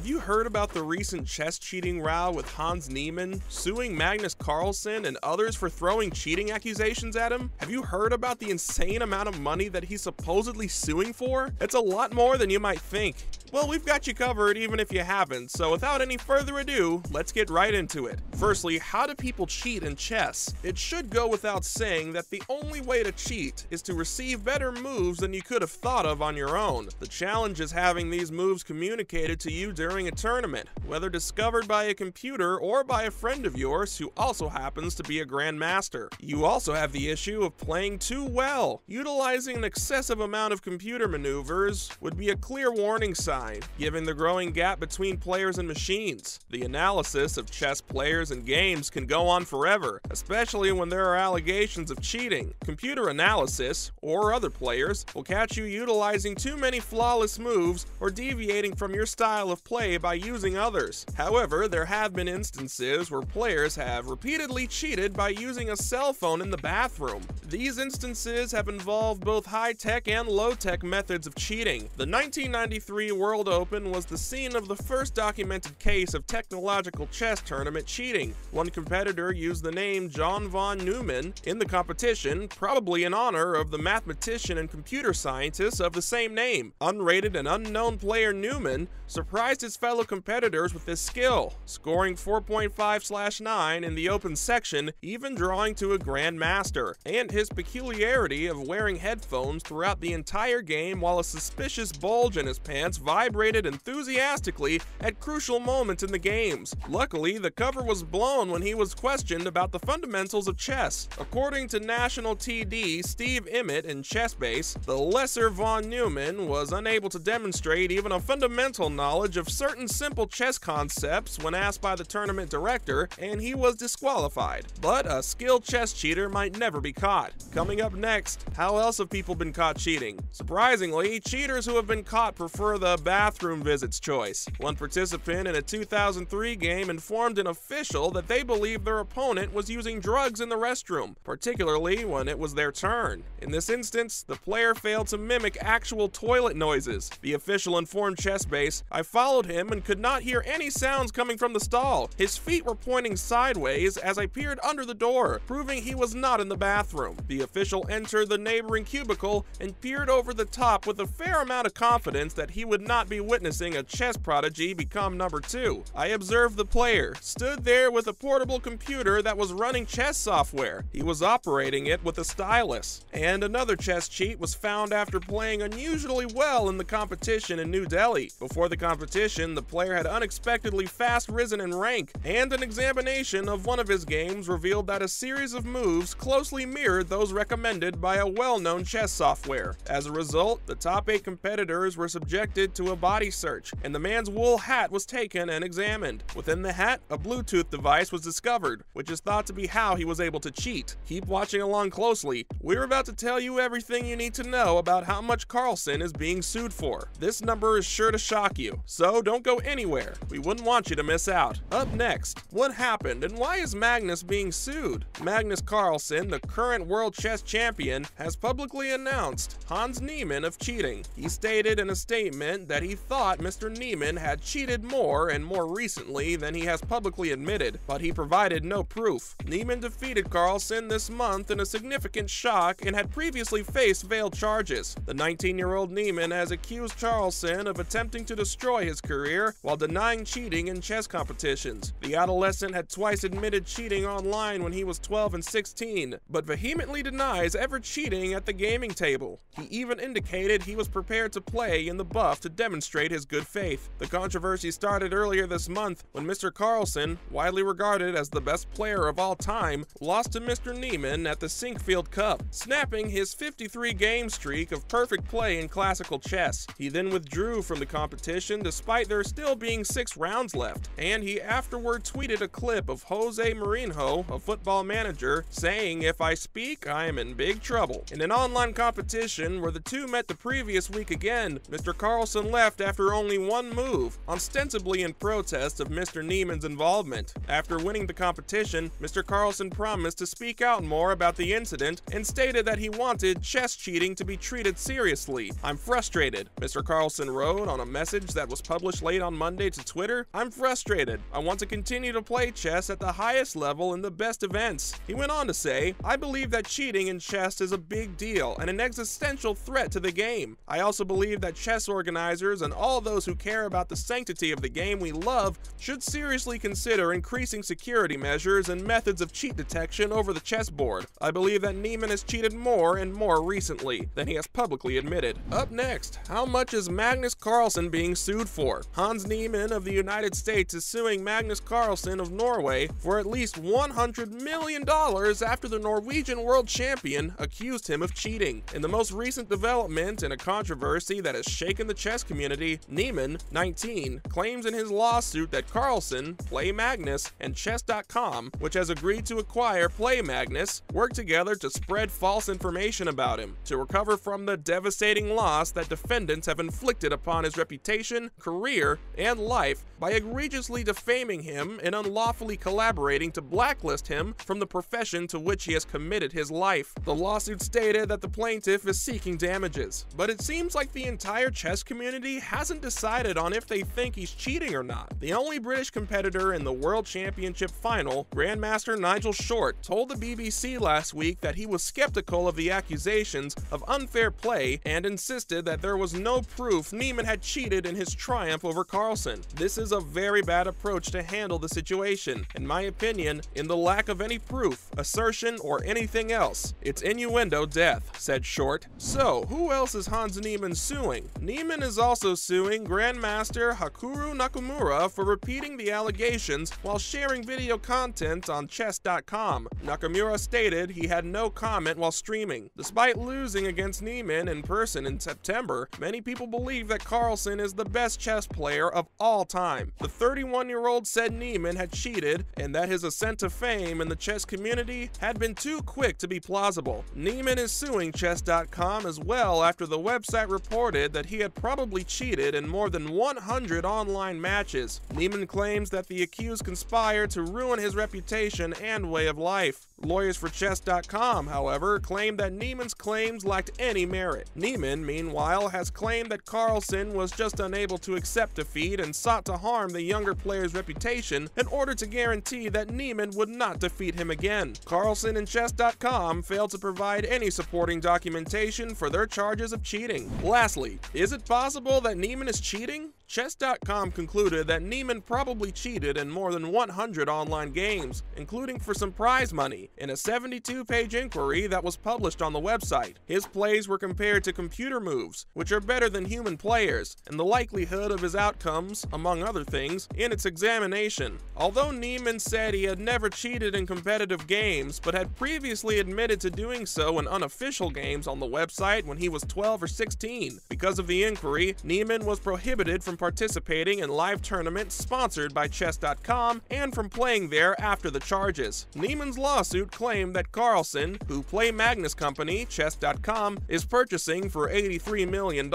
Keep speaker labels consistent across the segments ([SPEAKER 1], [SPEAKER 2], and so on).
[SPEAKER 1] Have you heard about the recent chess cheating row with Carlsen-Niemann suing Magnus Carlsen and others for throwing cheating accusations at him? Have you heard about the insane amount of money that he's supposedly suing for? It's a lot more than you might think. Well, we've got you covered even if you haven't, so without any further ado, let's get right into it. Firstly, how do people cheat in chess? It should go without saying that the only way to cheat is to receive better moves than you could have thought of on your own. The challenge is having these moves communicated to you during a tournament, whether discovered by a computer or by a friend of yours who also happens to be a Grandmaster. You also have the issue of playing too well. Utilizing an excessive amount of computer maneuvers would be a clear warning sign, given the growing gap between players and machines. The analysis of chess players and games can go on forever, especially when there are allegations of cheating. Computer analysis, or other players, will catch you utilizing too many flawless moves or deviating from your style of play by using others. However, there have been instances where players have repeatedly cheated by using a cell phone in the bathroom. These instances have involved both high-tech and low-tech methods of cheating. The 1993 World Open was the scene of the first documented case of technological chess tournament cheating. One competitor used the name John von Neumann in the competition, probably in honor of the mathematician and computer scientist of the same name. Unrated and unknown player Neumann surprised his fellow competitors with his skill, scoring 4.5/9 in the open section, even drawing to a Grandmaster, and his peculiarity of wearing headphones throughout the entire game while a suspicious bulge in his pants vibrated enthusiastically at crucial moments in the games. Luckily, the cover was blown when he was questioned about the fundamentals of chess. According to National TD Steve Emmett in ChessBase, the lesser von Neumann was unable to demonstrate even a fundamental knowledge of certain simple chess concepts when asked by the tournament director, and he was disqualified. But a skilled chess cheater might never be caught. Coming up next, how else have people been caught cheating? Surprisingly, cheaters who have been caught prefer the bathroom visits choice. One participant in a 2003 game informed an official that they believed their opponent was using drugs in the restroom, particularly when it was their turn. In this instance, the player failed to mimic actual toilet noises. The official informed ChessBase, "I followed him and could not hear any sounds coming from the stall. His feet were pointing sideways as I peered under the door, proving he was not in the bathroom." The official entered the neighboring cubicle and peered over the top with a fair amount of confidence that he would not be witnessing a chess prodigy become number 2. "I observed the player stood there with a portable computer that was running chess software. He was operating it with a stylus." And another chess cheat was found after playing unusually well in the competition in New Delhi. Before the competition, the player had unexpectedly fast risen in rank, and an examination of one of his games revealed that a series of moves closely mirrored those recommended by a well-known chess software. As a result, the top 8 competitors were subjected to a body search, and the man's wool hat was taken and examined. Within the hat, a Bluetooth device was discovered, which is thought to be how he was able to cheat. Keep watching along closely. We're about to tell you everything you need to know about how much Carlsen is being sued for. This number is sure to shock you, so don't go anywhere. We wouldn't want you to miss out. Up next, what happened and why is Magnus being sued? Magnus Carlsen, the current world chess champion, has publicly announced Carlsen-Niemann of cheating. He stated in a statement that he thought Mr. Niemann had cheated more and more recently than he has publicly admitted, but he provided no proof. Niemann defeated Carlsen this month in a significant shock and had previously faced veiled charges. The 19-year-old Niemann has accused Carlsen of attempting to destroy his career while denying cheating in chess competitions. The adolescent had twice admitted cheating online when he was 12 and 16, but vehemently denies ever cheating at the gaming table. He even indicated he was prepared to play in the buff to demonstrate his good faith. The controversy started earlier this month when Mr. Carlsen, widely regarded as the best player of all time, lost to Mr. Niemann at the Sinkfield Cup, snapping his 53-game streak of perfect play in classical chess. He then withdrew from the competition despite there still being 6 rounds left, and he afterward tweeted a clip of Jose Mourinho, a football manager, saying, "If I speak, I am in big trouble." In an online competition where the two met the previous week again, Mr. Carlsen left after only one move, ostensibly in protest of Mr. Niemann's involvement. After winning the competition, Mr. Carlsen promised to speak out more about the incident and stated that he wanted chess cheating to be treated seriously. "I'm frustrated," Mr. Carlsen wrote on a message that was published published late on Monday to Twitter, "I'm frustrated. I want to continue to play chess at the highest level in the best events." He went on to say, "I believe that cheating in chess is a big deal and an existential threat to the game. I also believe that chess organizers and all those who care about the sanctity of the game we love should seriously consider increasing security measures and methods of cheat detection over the chessboard. I believe that Niemann has cheated more and more recently than he has publicly admitted." Up next, how much is Magnus Carlsen being sued for? Hans Niemann of the United States is suing Magnus Carlsen of Norway for at least $100 million after the Norwegian world champion accused him of cheating. In the most recent development in a controversy that has shaken the chess community, Niemann, 19, claims in his lawsuit that Carlsen, Play Magnus, and Chess.com, which has agreed to acquire Play Magnus, worked together to spread false information about him to recover from the devastating loss that defendants have inflicted upon his reputation, career, and life by egregiously defaming him and unlawfully collaborating to blacklist him from the profession to which he has committed his life. The lawsuit stated that the plaintiff is seeking damages, but it seems like the entire chess community hasn't decided on if they think he's cheating or not. The only British competitor in the World Championship final, Grandmaster Nigel Short, told the BBC last week that he was skeptical of the accusations of unfair play and insisted that there was no proof Niemann had cheated in his triumph over Carlsen. "This is a very bad approach to handle the situation, in my opinion, in the lack of any proof, assertion, or anything else. It's innuendo death," said Short. So, who else is Hans Niemann suing? Niemann is also suing Grandmaster Hikaru Nakamura for repeating the allegations while sharing video content on chess.com. Nakamura stated he had no comment while streaming. Despite losing against Niemann in person in September, many people believe that Carlsen is the best chess player of all time. The 31-year-old said Niemann had cheated and that his ascent to fame in the chess community had been too quick to be plausible. Niemann is suing chess.com as well after the website reported that he had probably cheated in more than 100 online matches. Niemann claims that the accused conspired to ruin his reputation and way of life. Lawyers for chess.com, however, claim that Niemann's claims lacked any merit. Niemann, meanwhile, has claimed that Carlsen was just unable to accept defeat and sought to harm the younger player's reputation in order to guarantee that Niemann would not defeat him again. Carlsen and chess.com failed to provide any supporting documentation for their charges of cheating. Lastly, is it possible that Niemann is cheating? Chess.com concluded that Niemann probably cheated in more than 100 online games, including for some prize money, in a 72-page inquiry that was published on the website. His plays were compared to computer moves, which are better than human players, and the likelihood of his outcomes, among other things, in its examination. Although Niemann said he had never cheated in competitive games, but had previously admitted to doing so in unofficial games on the website when he was 12 or 16. Because of the inquiry, Niemann was prohibited from participating in live tournaments sponsored by chess.com and from playing there after the charges. Niemann's lawsuit claimed that Carlsen, who Play Magnus company, chess.com, is purchasing for $83 million,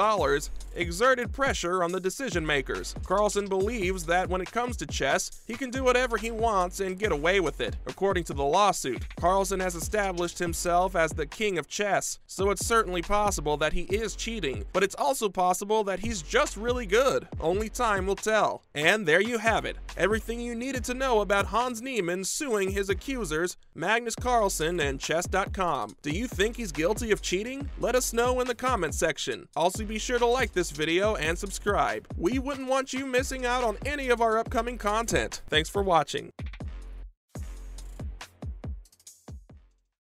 [SPEAKER 1] exerted pressure on the decision makers. Carlsen believes that when it comes to chess, he can do whatever he wants and get away with it. According to the lawsuit, Carlsen has established himself as the king of chess, so it's certainly possible that he is cheating, but it's also possible that he's just really good. Only time will tell. And there you have it. Everything you needed to know about Hans Niemann suing his accusers, Magnus Carlsen and chess.com. Do you think he's guilty of cheating? Let us know in the comments section. Also be sure to like this video and subscribe. We wouldn't want you missing out on any of our upcoming content. Thanks for watching.